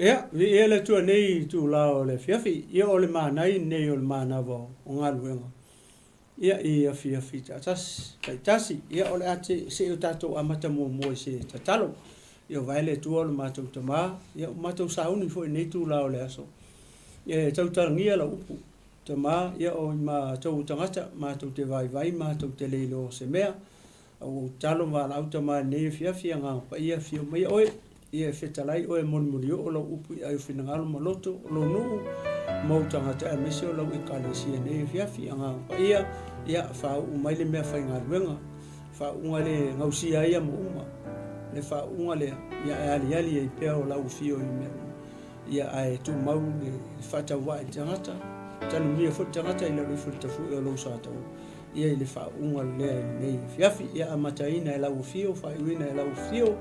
Ia, vi ele tua nei tu la o le fiafi, ia o le mānai nei o le mānawa o ngā luenga. Ia i a fiafi tatas, kai tasi, ia o le ate se o tatou amata mua mua se tatalo. Ia vaile tua o le mātou tamā, ia o mātou sauni fo i nei tu la o le aso. Ia tau tarangia la upu, tamā, ia o i mātou tangata, mātou te vai mātou te leilo se mea, o talo ma la utama nei fiafi nga pa ia fio mai oe, ia fetalai oe mon o lo upu ai finangalo maloto lo no mo tanga te mesi o lo i kalesia nei fiafi nga pa ia fa u mai le mea fainga luenga fa unga le ngausia ia mo uma le fa unga le ia ali e pe o la u fio i me ia ai tu mau le fata wa tangata tanu mia fo tangata ina lo fo tafu o lo sa tau ia le fa unga le nei fiafi ia amataina la u fio fa uina la u fio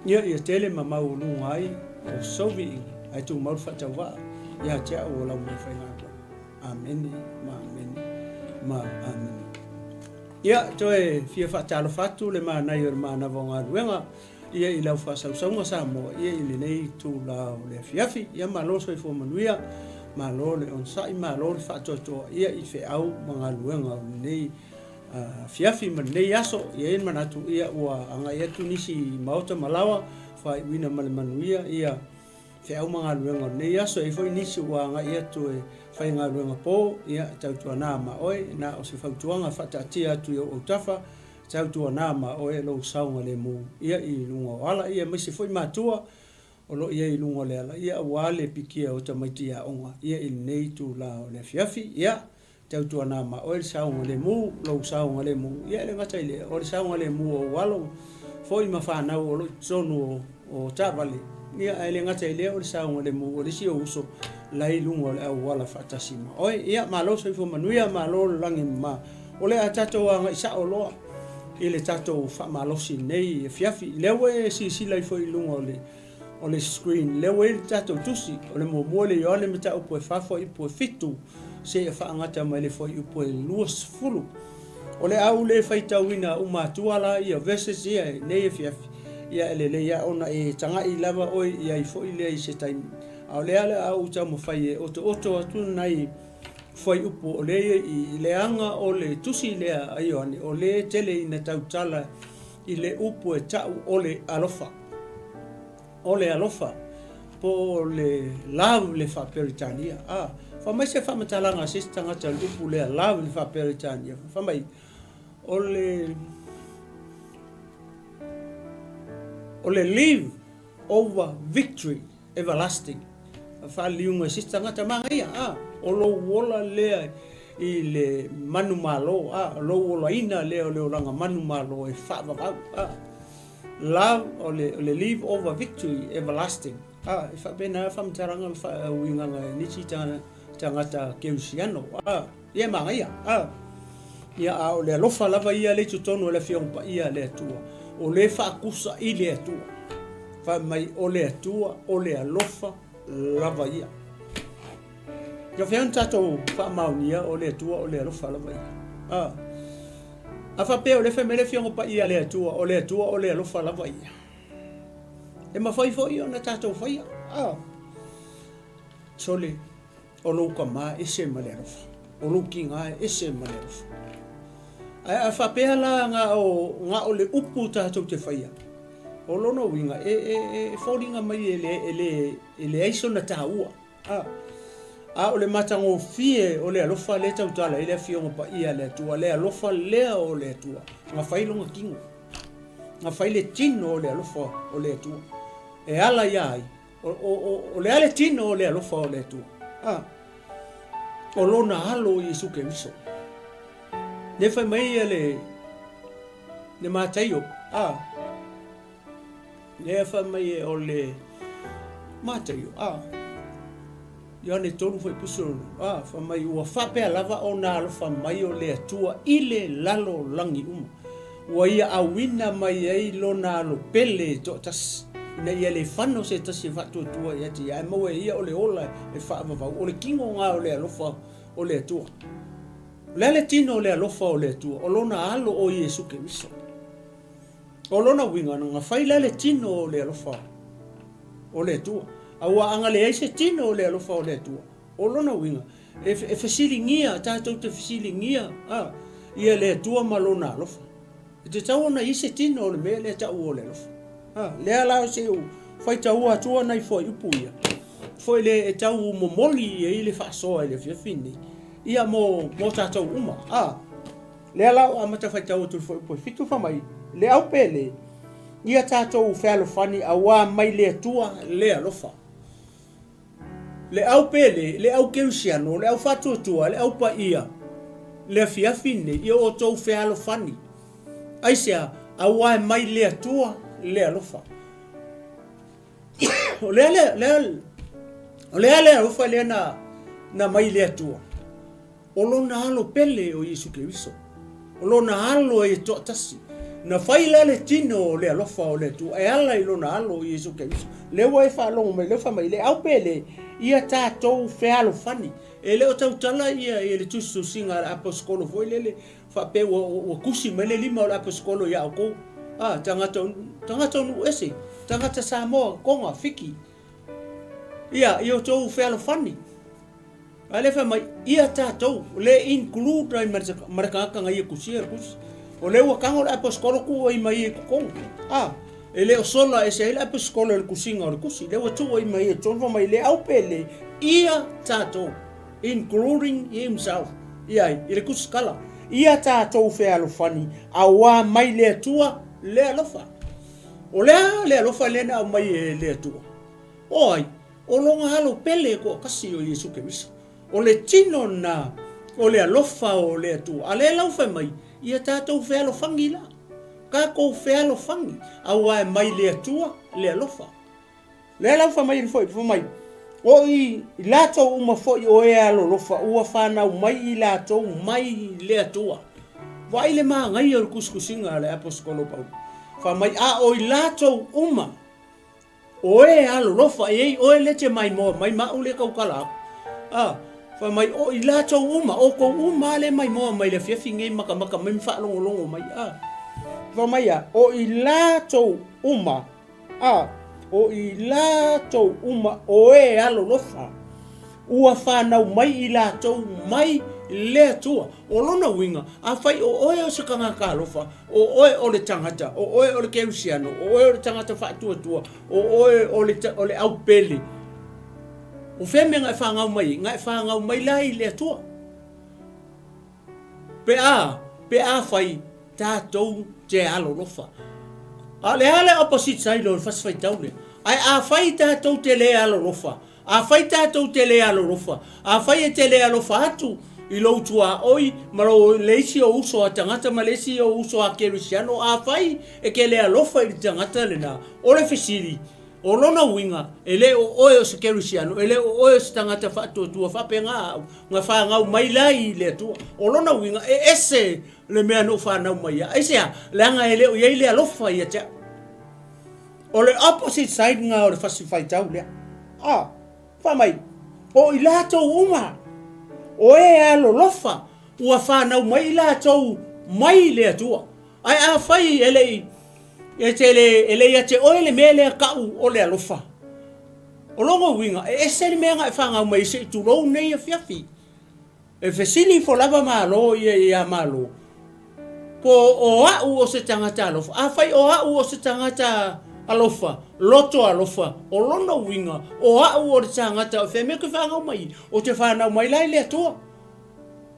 ia tele mamau lungai o sovi ai tu mau fata wa ia tia o la mo fainga amen ma amen ia toe fia fata lo fatu le mana ia mana vonga ruenga ia i lau fa sausaunga sa mo ia i le nei tu la le fiafi ia malo so i fo manuia malo le on sai malo le fatu to ia i fe au manga ruenga nei fiafi man nei aso ia en manatu ia ua anga ia tunisi mauta malawa fa wina manuia ia fe au manga luenga nei aso e foi nisi ua anga ia tu e fai nga luenga po ia tau tua na ma oe na o se fautuanga fata tia tu o tafa tau tua na ma oe lo saunga le mu ia i lunga ala ia misi foi matua o lo ia i lunga le ala ia wale pikia o tamaitia onga ia i nei tu la o le fiafi ia tau tua na ma o le saunga le mu lo saunga le mu ia le ngata ile o le saunga le mu o walo foi ma fa na o lo sonu o tavale ia le ngata ile o le saunga le mu o le si o uso lai lunga le au wala fatasima o ia ma lo so fo manuia ma lo langi ma o le atato anga isa o lo ile tato fa ma lo si nei fiafi lewe si lai foi lunga o le screen lewe tato tusi o le mo le yo le meta o po fa fo i po fitu se fa ngata mai le foi upo luas fulu o le au le faita wina uma tuala ia versus ia nei fiafi ia le ia ona e tanga i lava o ia i foi le i se tai au le ala au tamo fai o to atu nai foi upo o le i le anga o le tusi le ai oni o le tele ina tautala i le upo e tau o le alofa po le love le fa peritania fa mai se fa matalanga se tanga tal upu le love le fa peritania fa mai o le live over victory everlasting fa liunga se tanga tamanga ia o lo wola le i le manu malo lo wola ina le o langa manu malo e fa love o le live over victory everlasting fa bena fa mtaranga fa winga ni tangata keusiano ia mangaia ia o le lofa lava ia le tutono le fiong pa ia le tua o le fa kusa i le tua fa mai o le tua o le lofa lava ia yo fiang tato fa maunia o le tua o le lofa lava ia fa pe o le famele fiong pa ia le tua o le lofa lava ia e ma fai foi ona tato foi sole o lo kama ese malerofa o lo kinga ese malerofa a fa pela nga o le upu tato te faia o lo no winga foringa mai ele aiso na taua o le matango fie o le alofa le tautala ile fio pa ia le tua le alofa le o le tua nga fai longa kingo nga fai le tino o le alofa o le tua e ala iai o le ale tino o le alofa o le tua o lona halo i suke viso ne fai mai ele ne mataio ne fai mai o le mataio ia ne tolu foi puso fa mai ua fa pe lava o na alofa mai o le tua ile lalo langi ua ia awina mai ai lona alo pele to tas na ia le fano se tasi fatu tua ia ti ai mo ia o le ola e fa va o le kingo nga o le alofa o le tua le tino o le alofa o le tua o lona alo o Yesu ke viso o lona winga nga fai le tino o le alofa o le tua aua anga le aise tino o le alofa o le atua. O lona winga. E fesilingia, tātou te fesilingia. Ia le atua malona alofa. E te tau ona ise tino o le mea le tau o le alofa. Lea lao se u whaita ua atua nai fwoi upu ia. Foi le e tau momoli e ile whaasoa e le fiafini. Ia mo tātou uma. Lea lau a mata whaita ua tulu fwoi upu. Fitu whamai. Le au pele. Ia tātou whealo whani a wā mai le atua le alofa. Le au pele, le au keusiano, le au whatuatua, le au pa ia. Le fiafine, ia o tau whealo whani. Aisea, a wā mai le atua le alofa. O lea alofa lea na mai le atua. O lona alo pele o Iesu Keriso. O lona alo e toa tasi. Na whaila le tino le alofa o le tu. E ala I lona alo o Iesu Keriso. Lewa e whalongo mai le whamai le au pele. Ia tātou whealo whani. E leo tau tala ia e le tusu singa le aposkolo. Foi lele whape wa kusi mai le lima o le aposkolo ia o kou. Tangata unu ese. Tangata Samoa, konga, fiki. Ia o tau whealo whani. Ale whamai, ia tātou. Le include ai marakanga ngai e kusi. O le ua kango le aposkolo ku ai mai e kukonga. E leo sola e se ele aposkolo le kusinga o le kusi. Le ua tu ai mai e tonfa mai le au pele. Ia tātou. Including himself. Ia i le kusi kala. Ia tātou whealo whani. A wā mai le atua le alofa. O lea le alofa le na mai e le atua. Oi, o longa halo pele ko kasi o Iesu Keriso. O le tino na o le alofa o le atua. A le lau whai mai. Ia tātou whealo whangi la. Ka kou whealo whangi. A wā mai le atua le alofa. Le lau wha mai i fwoi mai. O I lātou uma fwoi o e alo lofa. Ua whanau mai I lātou mai le atua. Wa I le maa ngai o kuskusinga le aposkolo pau. Wha mai a o I lātou uma. O e alo lofa. O e lete mai moa. Mai mau le kaukala. Wha mai o I lātou uma. O ko uma le mai moa mai le fiafinge maka mai mwhaalongolongo mai. Wha mai o I lātou uma. O I lātou uma o e alo lofa. Ua whanau mai I lātou mai le atua. O lona winga. A whai o oe o se kangaka lofa. O oe o le tangata. O oe o le keusiano. O oe o le tangata whaatua. O oe o le au pele. O wheme ngai whangau mai. Ngai whangau mai lai le atua. Pe a whai tātou te alo lofa. A le hale opposite side o le whaswhai taule. Ai a whai tātou te le alo lofa. A whai tātou te le alo lofa. A whai e te le alo atu. I loutu a oi, maro leisi o uso a tangata, ma leisi o uso a kerisiano. A whai e ke le alofa I tangata le nā. O le whisiri. O lona winga, e le o oe o se kerisiano, e le o oe o se tangata whaatua whape ngā whangau mai lai le atua. O lona winga, e ese le mea no whanau mai a. Ese a, leanga e le o iei le alofa I a tea. O le opposite side ngā o le whasiwhai tau lea. Whamai, o I lātou uma, o e alo lofa, ua whanau mai I lātou mai le atua. Ai a whai e lei, ele ia te oele mele kau o le alofa. O longo winga, e seri mea ngai whangau mai se tu rou nei a fiafi. E whesili fo lava malo ia malo. Po o au o se tangata alofa. A whai o au o se tangata alofa, loto alofa, o lono winga, o au o le tangata o wheme ke whangau mai, o te whanau mai lai le atua.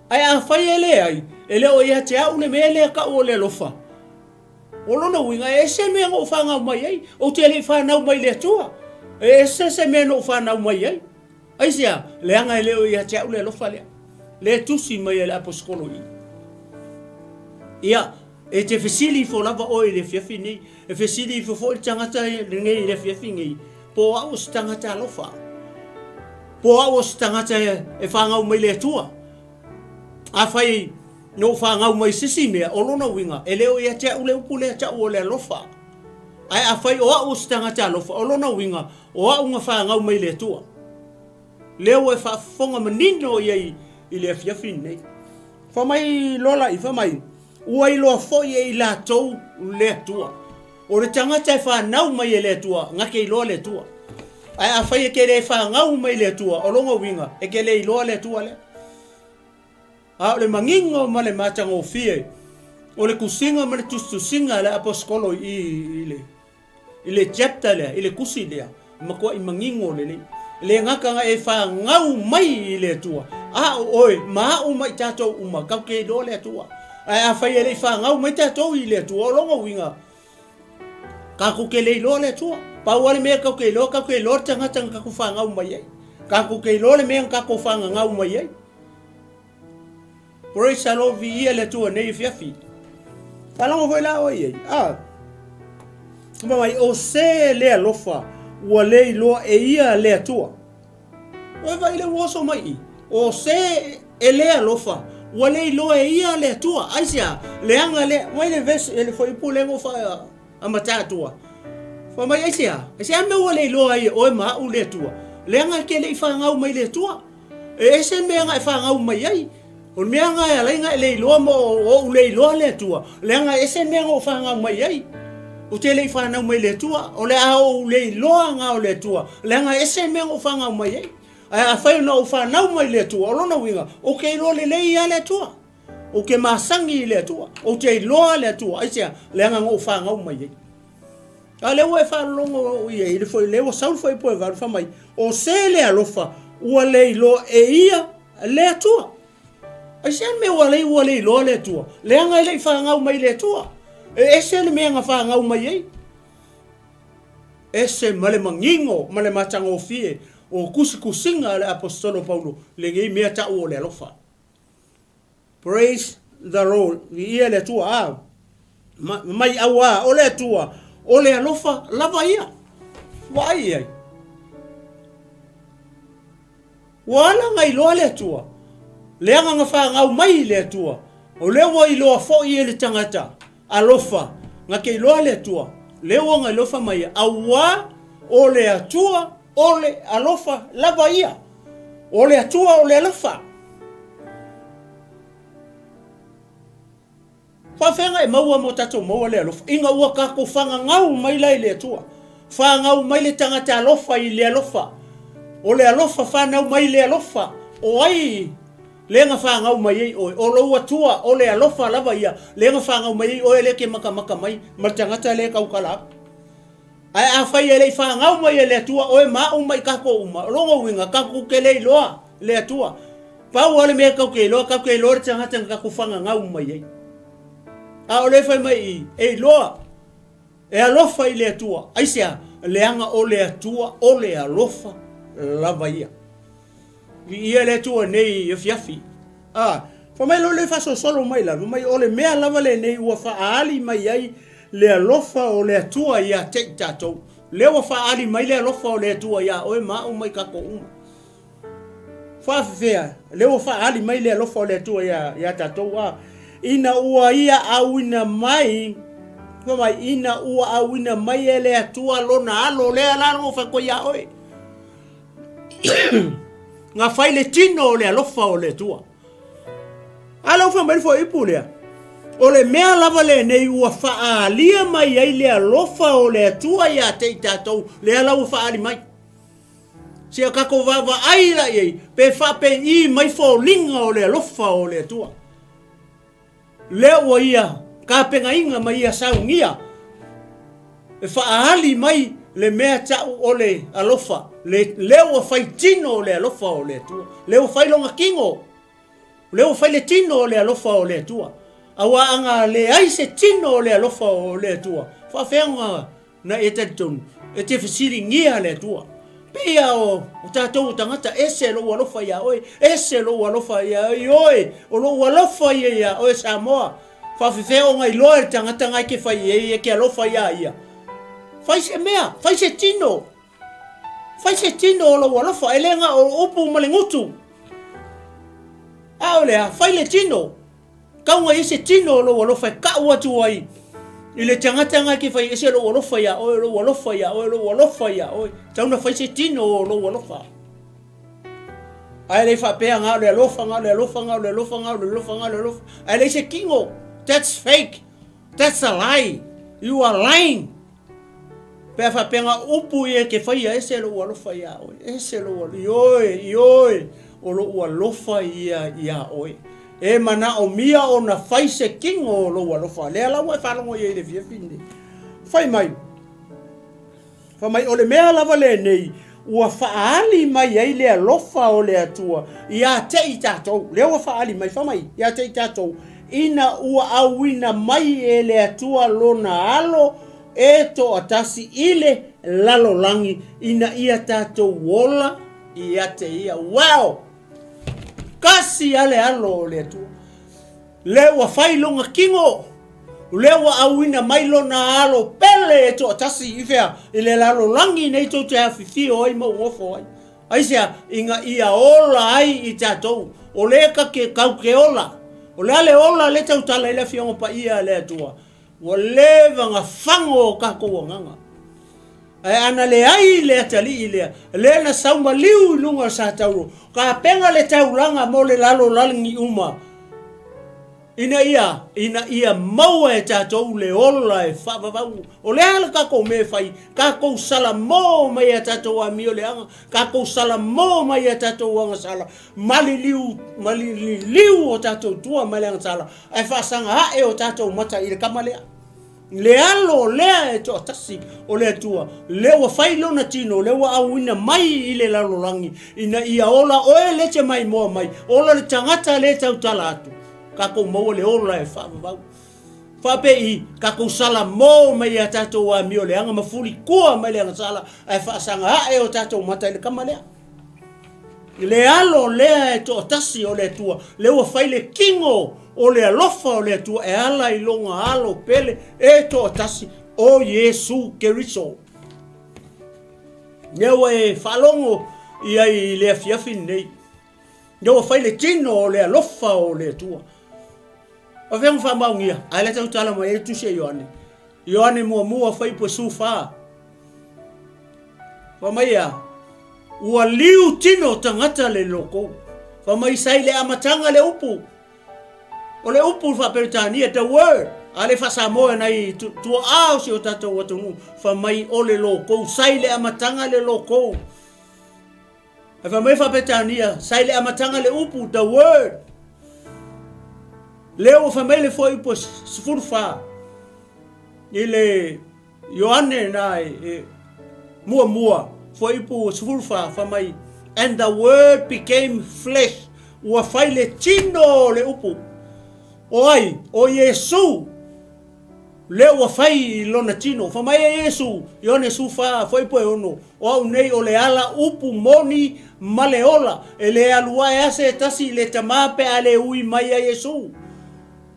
Ai a whai ele o ia te au le mele kau o le alofa. O lona winga e se mea ngō whangau mai ai. O te le whanau mai le atua. E se mea ngō whanau mai ai. Ai sea, leanga e leo ia te au le alofa lea. Le tusi mai e le aposkolo I. Ia, e te whesili fo lava oi le fiafi nei. E whesili fo fo I tangata ngei le fiafi ngei. Po au se tangata alofa. Po au se tangata e whangau mai le atua. A whai no whangau mai sisi mea o lona winga. E leo ia te ule upu lea ta ua le alofa. Ai a whai o au se tangata alofa o lona winga. O au nga whangau mai le atua. Leo e whafonga manino iei I le fiafi nei. Whamai lola I whamai. Ua I loa foi e I lātou le atua. O le tangata e whanau mai e le atua. Ngake I loa le atua. ai a fai ke le fa ngau mai le tua o longa winga e ke le ilo le tua le a le mangingo ma le matango fie o le kusinga ma le tusinga le aposkolo i le chapter le i le kusi le ma ko i mangingo le ngaka nga e fa ngau mai le tua a oi ma o mai tato uma ka ke ilo le tua ai a fai le fa ngau mai tato i le tua o longa winga ka ku ke le ilo le tua pa wale me ka ke lo tanga ka ku fa ngau mai ka ku ke lo le me ka ku fa ngau mai praise the Lord vi le tua nei fiafi palongo foi la oi ma mai o se le alofa wa le lo e ia le tua o vai le woso mai o se e le alofa wa le lo e ia le tua aisia le anga le mai le ves ele foi pulengo fa a matatua fa mai aisia me wa le lo ai o ma u le tua le anga ke le fa ngau mai le tua e se me anga fa ngau mai ai o me anga ya le lo mo o le lo le tua le anga ese me anga fa ngau mai ai o te le fa ngau mai le tua o le a o le lo anga o le tua le anga ese me anga fa ngau mai ai a fa no fa ngau mai le tua o lona winga o ke lo le ia le tua o ke masangi le tua o te lo le tua aisia le anga ngo fa ngau mai ai a le we fa longo ia le foi le o saul foi po va fa mai o se le alofa o le lo e ia le tua aisia me o le lo le tua le anga le fa ngau mai le tua e se le me anga fa ngau mai ai ese male mangingo male matango fie o kusinga le apostolo Paulo le ngi me ta o le alofa praise the Lord ia le tua mai awa o le tua o le alofa lava ia vai ai wala ngai lo le tua le anga fa ngau mai le tua o le wo i lo fo i le tangata alofa nga ke lo le tua le wo nga lofa mai awa o le atua o le alofa lava ia o le atua o le alofa fa fenga e maua mo tato mo le alofa inga ua ka ko fanga ngau mai lai le tua fa ngau mai le tangata alofa i le alofa o le alofa fa ngau mai le alofa o ai le nga fa ngau mai o lo atua o le alofa lava ia le nga fa ngau mai o le ke maka mai ma tangata le ka ukala ai a fa ile fa ngau mai le tua o ma o mai ka ko uma lo winga ka ku ke le loa le tua pa o le me ka ke lo tangata ka ku fanga ngau mai a o le fai mai e loa e alofa i le atua aisia le anga o le atua o le alofa lava ia ia le atua nei e fiafi fa mai lo le fa solo mai la mai o le mea lava le nei ua fa ali mai ai le alofa o le atua ia te tatou le ua fa ali mai le alofa o le atua ia o ma o mai kako uma fa fea le ua fa ali mai le alofa o le atua ia tatou ina ua ia awina mai ina ua awina mai ele atua lona alo le alaro fa ko ia oi nga fai le tino le alofa o le tua alo fa mai fo ipulea o le mea lava le nei ua fa alia mai ai le alofa o le tua ia te tatou le ala fa ali mai sia kako vava ai la ei pe fa pe I mai fo linga o le alofa o le tua le o ia ka penga inga mai ia saungia e fa ali mai le mea tau o le alofa le o fai tino o le alofa o le tua le o fai longa kingo le o fai le tino o le alofa o le tua awa anga le ai se tino o le alofa o le tua fa fenga na etetun e te fisiri ngia le tua pia o tatou tangata ese lo alofa ia oi ese lo alofa ia oi o lo alofa ia oi Samoa fa fefeo ngai lo tangata ngai ke fai e ke alofa ia fai se mea fai se tino lo alofa elenga o upu malengutu ole fai le tino ka ngai se tino lo alofa ka watu ai ile tangata ngai ke fai ese lo alofa ia oi tauna fai se tino lo alofa ai le fa pe nga le alofa ai le se kingo that's fake that's a lie you are lying pe fa penga upu e ke fai ese lo walo fai a oi ese lo walo ioi o lo walo fai ia oi e mana o mia o na fai se kingo lo walo fai le ala wa fa lo ye de via finde fai mai o le mea lava le nei ua faali mai ai le alofa o le atua ia te i tatou le ua faali mai fa mai ia te i tatou ina ua auina mai e le atua lona alo e to atasi ile lalo langi ina ia tatou wola ia te ia wow kasi ale alo le atua le ua fai longa kingo le ua auina mai lona alo pele e to atasi ifea ile lalo langi nei to te afifi o ai mo ngofo ai ai sea inga ia ola ai i tatou o le ka ke kau ke ola o le ale ola le tau tala ile fiongo pa ia le atua o le vanga fango ka ko nganga ai ana le ai le atali ile le na sauma liu lunga sa tau ka penga le tau langa mo le lalo langi uma ina ia maua e tatou le ola e whavavau. O le ala kako me whai, kako sala mō mai a tatou a mio le anga, kako sala mō mai a tatou anga sala, mali liu o tatou tua mai le anga sala, e whaasanga hae o tatou mata i le kamalea. Le alo lea e to tasi o le tua, le wa whai lona tino, le wa auina mai i le lalolangi, ina ia ola oe leche mai moa mai, ola le tangata le tau tala atu. Kako mau le ola e whaavavau. Whape i kako sala mō mai a tatou a mio le anga mafuri kua mai le anga sala e whaasanga hae o tatou mata i le kamalea. Le alo lea e to tasi o le tua, le ua whai le kingo o le alofa o le tua e ala i longa alo pele e to tasi o Yesu Keriso. Nyewa e whalongo i le afiafi nei. Nyewa whai le tino o le alofa o le tua. O vengo fa maungia, ai le tau tala mai e tuse Ioane. Ioane mua fai po sufa. Fa mai a, ua liu tino tangata le loko. Fa mai sai le amatanga le upu. O le upu fa peritania, the word. Ale fa samoa nai tua au si o tatou watunu. Fa mai o le loko, sai le amatanga le loko. Fa mai fa peritania, sai le amatanga le upu, the word. Leo famile foi po sfurfa ile Ioane na mua foi po sfurfa famai and the word became flesh wa faile tino le upu oi o Yesu le wa fai lona tino famai Yesu Ioane sufa foi po ono o nei o le ala upu moni maleola ele alua ase tasi le tamape ale ui mai Yesu.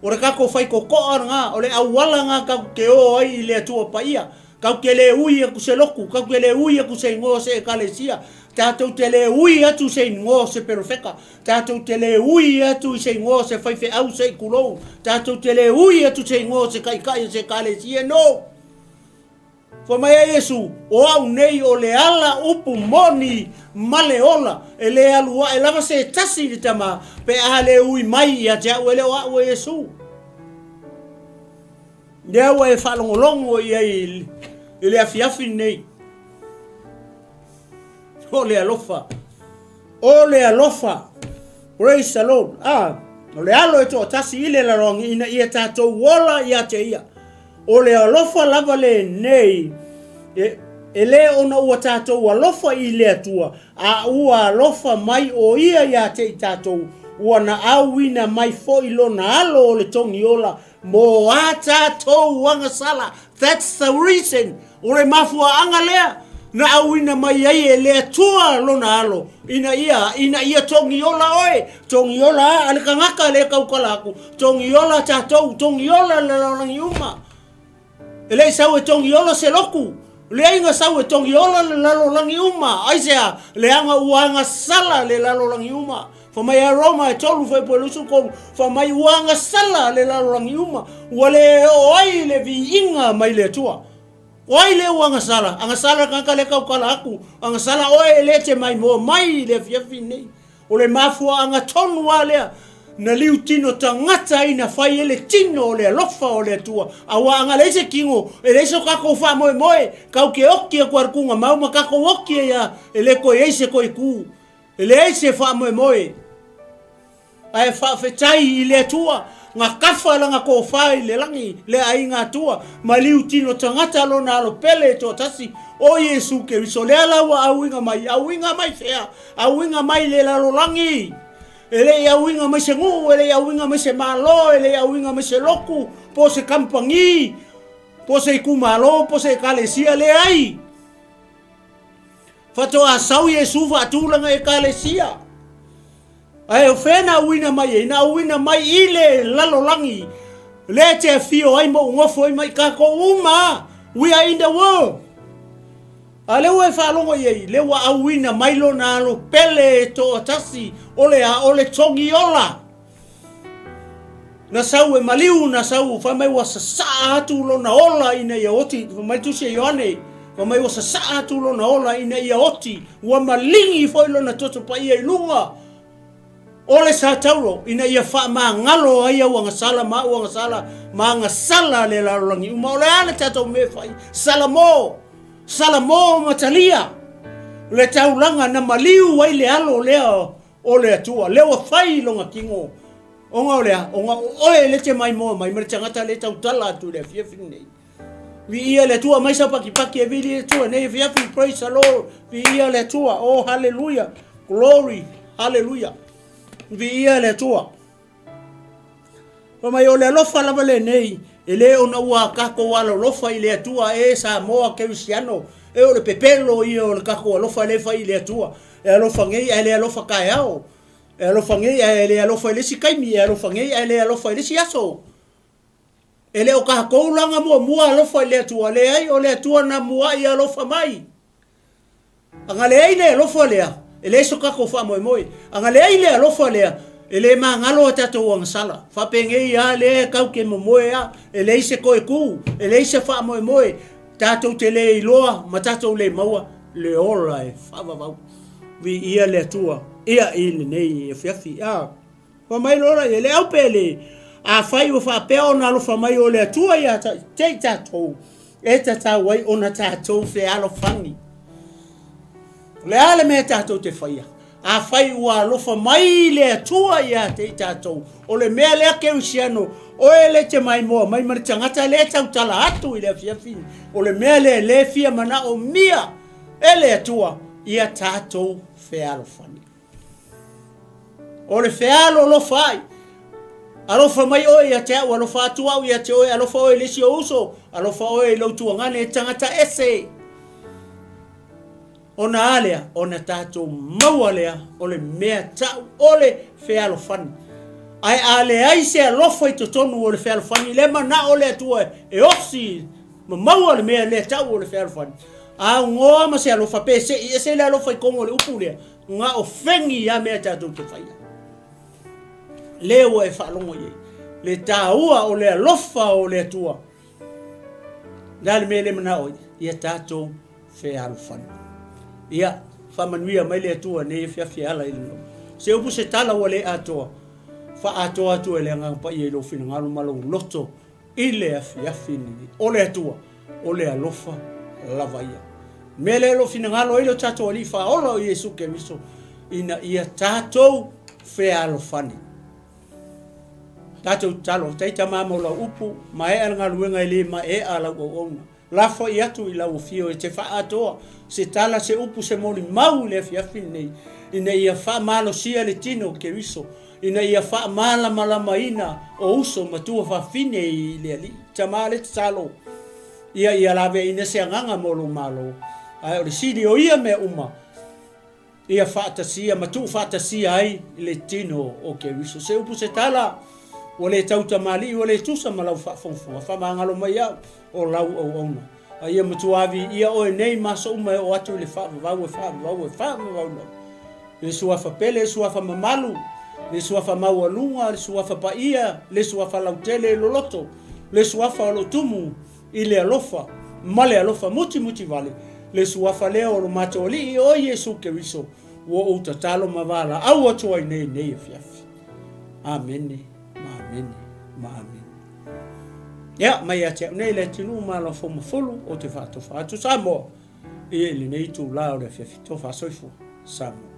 Ora kako fai ko nga ole awala nga ka ke o ai le tua paia ka ke le ui ku se loku ka ke le ui ku se ngo se kalesia tatou te le ui atu se ngo se perfeka tatou te le ui atu se ngo se fai fe au se kulo tatou te le ui atu se ngo se kai se kalesia no fo mai Yesu o au nei o le ala upu moni maleola ele alua e lava se tasi di tama pe ale ui mai ya ja ele o Yesu dewa e falongolongo ye ele afiafi nei o le alofa praise the Lord o le alo e to tasi ile la rongi ina ia tatou wola ia te ia o le alofa lava le nei ele ona ua tatou alofa i le atua a ua alofa mai o ia te tatou ua na awina mai fo i lona alo o le tongi ola mo a tatou wanga sala. That's the reason o le mafua anga lea na awina mai ai e le atua lona alo ina ia tongi ola oe tongi ola ale kangaka le kaukalaku tongi ola tatou tongi ola le langi uma ele sau e tongi ola se loku le inga sau e tongi ola le lalo langi uma aisea le anga uanga sala le lalo langi uma fa mai aroma e tolu foi po lusu ko fa mai uanga sala le lalo langi uma wale oi le vi inga mai le tua oi le uanga sala anga sala kanka le kaukala aku anga sala oi le te mai mo mai le fiafi nei o le mafua anga tonu alea na liu tino tangata ina fai ele tino o le alofa o le atua. Awa anga leise kingo, ele iso kako wha moe moe, kau ke oki a kuarkunga, mauma kako oki ia, ele koe eise koe ku, ele eise wha moe moe. Ai wha whetai i le atua, ngā kafa langa ko whai le langi, le ai ngā tua, ma liu tino tangata lo na alo pele to tasi, o Yesu ke riso, le alawa auinga mai fea, auinga mai le lalo langi. Ele ia winga mai se ngu, ele ia winga mai se malo, ele ia winga mai se loku, po se kampangi, po se iku malo, po se kalesia le ai. Fato a sau Yesu fa tulanga e kalesia. Ai o fena winga mai, na winga mai ile lalo langi. Le te fio ai mo ngofo ai mai kako uma. We are in the world. Ale ue whalongo iei, le wa awina mailo na alo pele to atasi, ole tongi ola. Na sau e maliu na sau, whamai wa sa atu lo na ola ina ia oti, whamai tusi e Ioane, whamai wa sa atu lo na ola ina ia oti, wa malingi foilo na toto pa ia ilunga. Ole sa tauro, ina ia wha maa ngalo aia wanga sala, maa nga sala le larolangi, uma ole ale tato me whai, Salamo matalia le taulanga na maliu wai le alo lea o le atua lewa fai longa kingo onga olea onga oe le te mai moa mai tangata le tautala atu le fiafini nei vi ia le tua mai sa paki e vili le tua nei fiafi praise the Lord vi ia le tua oh hallelujah glory hallelujah vi ia le tua mai o le alofa lava le nei ele ona ua kako wala lofa ile atua e sa moa Cristiano e o le pepelo i o le kako lofa le fa ile atua e alofa ngei ele alofa kai ao e alofa ngei ele alofa ile sikaimi e alofa ngei ele alofa ile siaso ele o kako langa mua alofa ile atua le ai o le atua na mua i alofa mai anga le ile alofa le ele so kako fa moe anga le ile alofa le ele ma ngalo tato wang sala fa penge ya le kau ke moe ya ele se koe ku ele se fa moe tato tele iloa ma tato le maua le ola e fa va vi ia le tua ia ile nei e fiafi a fa mai lora ele au pele a fai o fa pe ona lo fa mai o le tua ia te tato e tata wai ona tato fe alo fangi le ale me tato te faia a fai ua lofa mai le atua ia te tatou o le mea lea Cristiano o ele te mai moa mai maritangata le tautala atu i le fiafini o le mea le fia mana o mia ele atua ia tatou fealo fani o le fealo lofa ai alofa mai o ia te au alofa atua au ia te oe alofa o lesi o uso alofa o e lautua ngane tangata ese ona alea ona tatou maua lea o le mea tau o le fealo fani ai ale ai se alofa i totonu o le fealo fani le mana o le atua e osi maua le mea le tau o le fealo fani a ngoa ma se alofa pe se le alofa i kongo le upu lea nga o fengi ya mea tatou te faia leo e whaalongo ye le taua o le alofa o le atua dale me le mana o ia tatou fealo fani ia whamanuia mai le atua ne fiafi ala i lino. Se upu se tala wa le atoa, wha atoa atua le angangpa i e lo fina ngalo malo loto i le afi ni. O le atua, o le alofa lava ia. Me le lo fina ngalo i lo tato ali wha ola o Yesu ke miso ina ia tatou fea alofani. Tatou talo, teita mama o la upu, ma e alanga luenga i le ma e ala o ona. Lafo i atu i lau fio e te wha atoa, se tala se upu se mori mau le fiafi nei, ina ia wha malo sia le tino ke riso, ina ia wha mala malama ina o uso matua wha fine i le ali, ta male te talo, ia lawe ina se anganga molo malo, ai o le siri o ia me uma, ia wha tasia, matua wha tasia ai le tino o ke riso, se upu se tala, o le tauta mali o le tusa malau whafonfonga whamangalo mai au o lau au ona a ia matuavi ia o e nei maso uma o atu le whaavau le suafa pele, le suafa mamalu le suafa maualunga, le suafa paia le suafa lautele loloto le suafa o lo tumu i le alofa ma le alofa muti vale le suafa leo o lo matoli o Yesu Keriso o utatalo mavala au atua i nei fiafi amen amen amen ya mai ate nei le tinu ma lo fo mo folu o te fa tu samo e le nei tu la o le fe to fa soifo samo